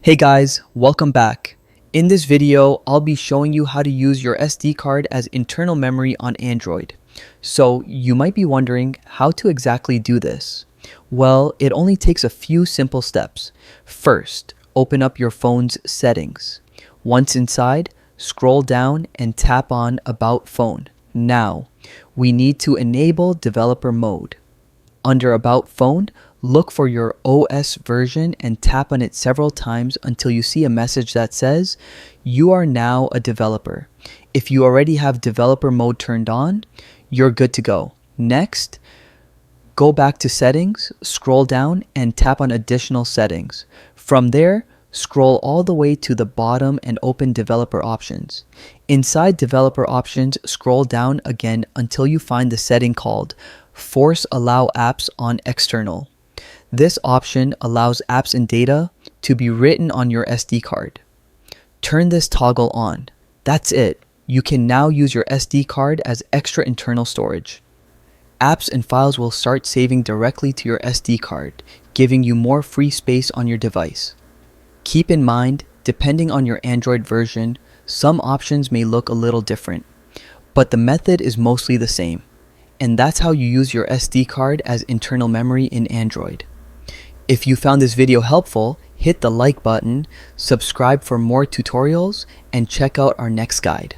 Hey guys, welcome back. In this video, I'll be showing you how to use your SD card as internal memory on Android. So you might be wondering how to exactly do this. Well, it only takes a few simple steps. First, open up your phone's settings. Once inside, scroll down and tap on About Phone. Now, we need to enable developer mode. Under About Phone, look for your OS version and tap on it several times until you see a message that says, "You are now a developer." If you already have developer mode turned on, you're good to go. Next, go back to Settings, scroll down, and tap on Additional Settings. From there, scroll all the way to the bottom and open Developer Options. Inside Developer Options, scroll down again until you find the setting called Force Allow Apps on External. This option allows apps and data to be written on your SD card. Turn this toggle on. That's it. You can now use your SD card as extra internal storage. Apps and files will start saving directly to your SD card, giving you more free space on your device. Keep in mind, depending on your Android version, some options may look a little different, but the method is mostly the same. And that's how you use your SD card as internal memory in Android. If you found this video helpful, hit the like button, subscribe for more tutorials, and check out our next guide.